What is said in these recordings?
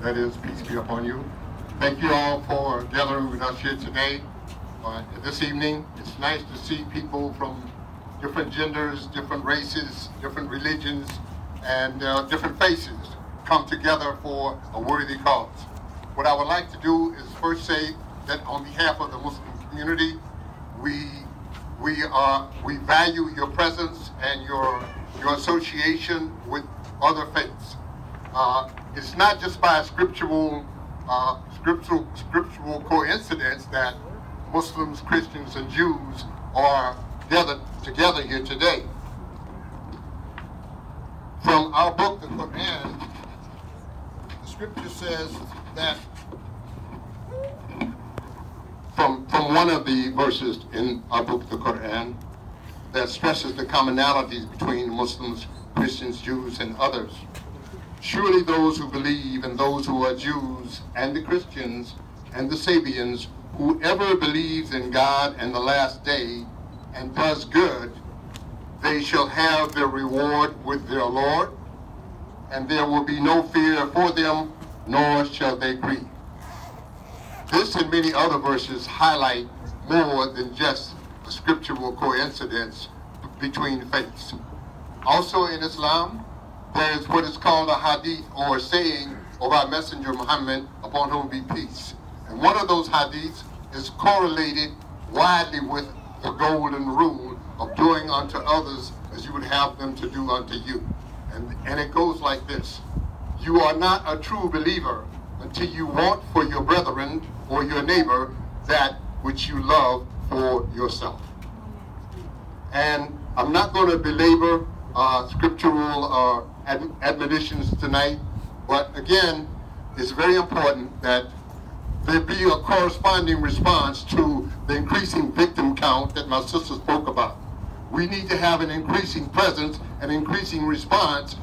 That is, peace be upon you. Thank you all for gathering with us here today. This evening, it's nice to see people from different genders, different races, different religions, and different faces come together for a worthy cause. What I would like to do is first say that on behalf of the Muslim community, we value your presence and your association with other faiths. It's not just by a scriptural coincidence that Muslims, Christians, and Jews are gathered together here today. From our book, the Quran, the scripture says that from one of the verses in our book, the Quran, that stresses the commonalities between Muslims, Christians, Jews, and others. Surely those who believe and those who are Jews and the Christians and the Sabians, whoever believes in God and the last day and does good, they shall have their reward with their Lord, and there will be no fear for them, nor shall they grieve. This and many other verses highlight more than just a scriptural coincidence between faiths. Also in Islam, there is what is called a hadith, or saying of our messenger Muhammad, upon whom be peace. And one of those hadiths is correlated widely with the golden rule of doing unto others as you would have them to do unto you. And it goes like this: you are not a true believer until you want for your brethren or your neighbor that which you love for yourself. And I'm not going to belabor scriptural admonitions tonight, but again, it's very important that there be a corresponding response to the increasing victim count that my sister spoke about. We need to have an increasing presence, an increasing response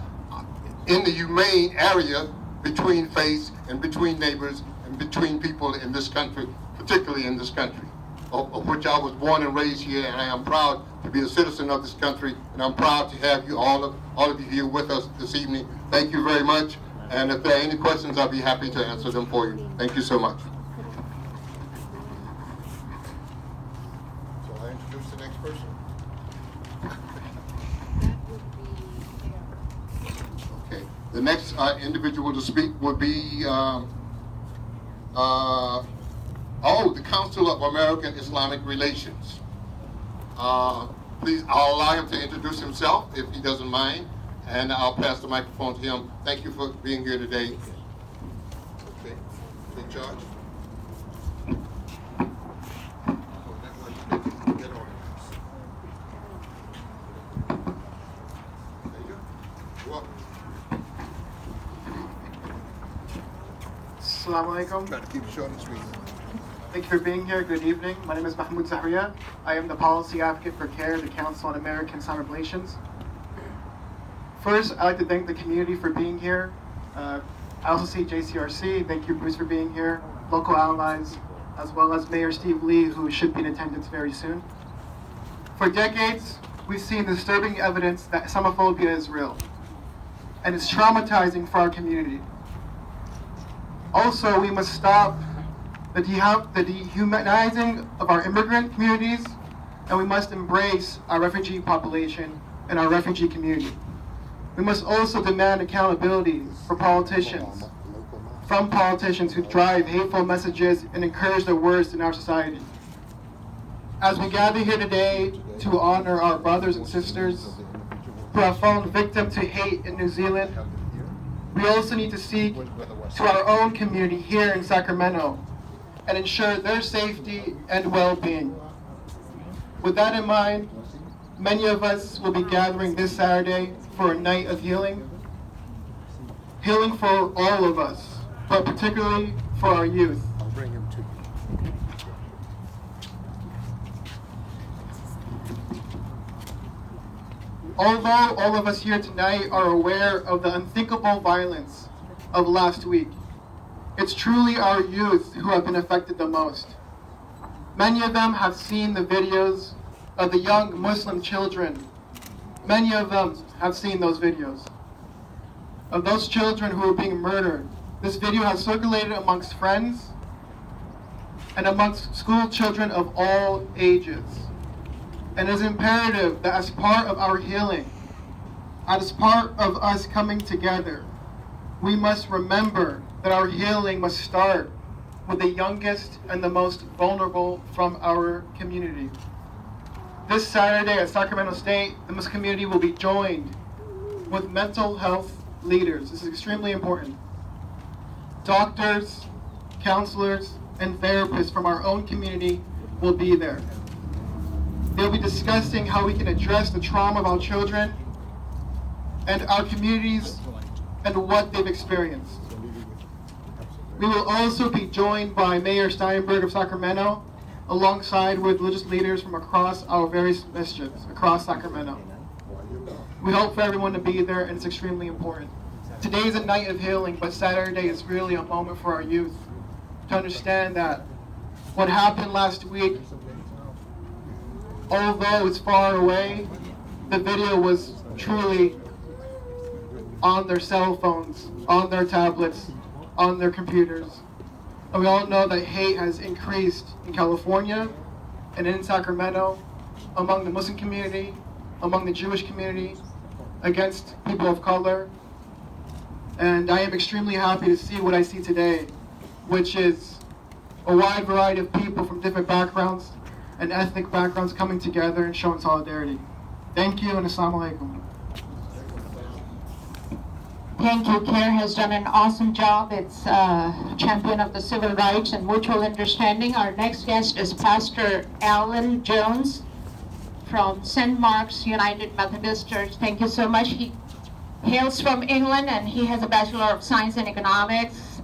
in the humane area between faiths and between neighbors and between people in this country, particularly in this country, of which I was born and raised here, and I am proud to be a citizen of this country, and I'm proud to have you all of you here with us this evening. Thank you very much, and if there are any questions, I'll be happy to answer them for you. Thank you so much. So I introduce the next person. Okay, the next individual to speak would be the Council of American Islamic Relations. Please, I'll allow him to introduce himself if he doesn't mind, and I'll pass the microphone to him. Thank you for being here today. Okay, take charge. There you go. You're welcome. Assalamu alaikum. Try to keep it short and sweet. Thank you for being here. Good evening. My name is Mahmoud Zahriya. I am the Policy Advocate for CARE, the Council on American Islamic Relations. First, I'd like to thank the community for being here. I also see JCRC. Thank you, Bruce, for being here. Local allies, as well as Mayor Steve Lee, who should be in attendance very soon. For decades, we've seen disturbing evidence that Islamophobia is real, and it's traumatizing for our community. Also, we must stop the dehumanizing of our immigrant communities, and we must embrace our refugee population and our refugee community. We must also demand accountability for politicians, from politicians who drive hateful messages and encourage the worst in our society. As we gather here today to honor our brothers and sisters who have fallen victim to hate in New Zealand, we also need to seek to our own community here in Sacramento and ensure their safety and well-being. With that in mind, many of us will be gathering this Saturday for a night of healing. Healing for all of us, but particularly for our youth. I'll bring him to you. Although all of us here tonight are aware of the unthinkable violence of last week, it's truly our youth who have been affected the most. Many of them have seen the videos of the young Muslim children. Many of them have seen those videos of those children who are being murdered This video has circulated amongst friends and amongst school children of all ages. And it is imperative that as part of our healing, as part of us coming together, we must remember that our healing must start with the youngest and the most vulnerable from our community. This Saturday at Sacramento State, the Muslim community will be joined with mental health leaders. This is extremely important. Doctors, counselors, and therapists from our own community will be there. They'll be discussing how we can address the trauma of our children and our communities and what they've experienced. We will also be joined by Mayor Steinberg of Sacramento, alongside with religious leaders from across our various masjids across Sacramento. We hope for everyone to be there, and it's extremely important. Today is a night of healing, but Saturday is really a moment for our youth to understand that what happened last week, although it's far away, the video was truly on their cell phones, on their tablets, on their computers. And we all know that hate has increased in California and in Sacramento, among the Muslim community, among the Jewish community, against people of color. And I am extremely happy to see what I see today, which is a wide variety of people from different backgrounds and ethnic backgrounds coming together and showing solidarity. Thank you, and Assalamu alaikum. Thank you. CARE has done an awesome job. It's a champion of the civil rights and mutual understanding. Our next guest is Pastor Alan Jones from St. Mark's United Methodist Church. Thank you so much. He hails from England, and he has a Bachelor of Science in Economics,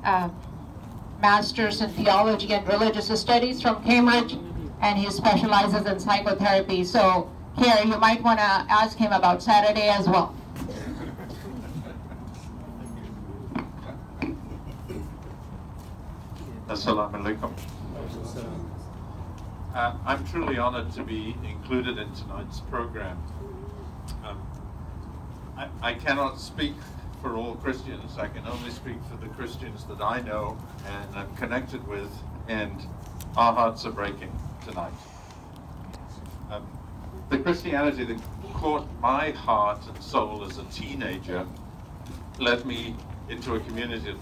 Master's in Theology and Religious Studies from Cambridge, and he specializes in psychotherapy. So, CARE, you might want to ask him about Saturday as well. Assalamu alaikum. I'm truly honored to be included in tonight's program. I cannot speak for all Christians. I can only speak for the Christians that I know and I'm connected with, and our hearts are breaking tonight. The Christianity that caught my heart and soul as a teenager led me into a community